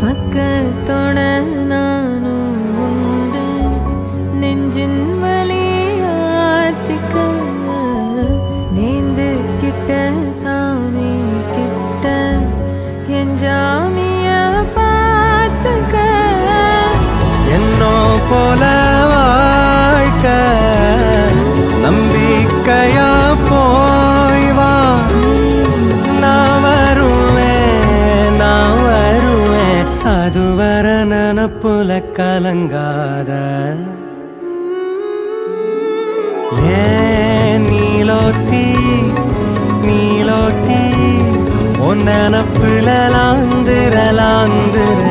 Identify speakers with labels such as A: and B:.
A: பக்கத்தோட நானும் உண்டு நெஞ்சின் வலியாத்திக்க நேந்து கிட்ட சாமி கிட்ட என் ஜாமிய பார்த்துக்க
B: என்னோ போல வாழ்க்க நம்பிக்கையா போய் வா நான் வருவேன் அதுவரை நினப்புல கலங்காத ஏன் நீலோத்தி உன் நினப்புல லாந்துற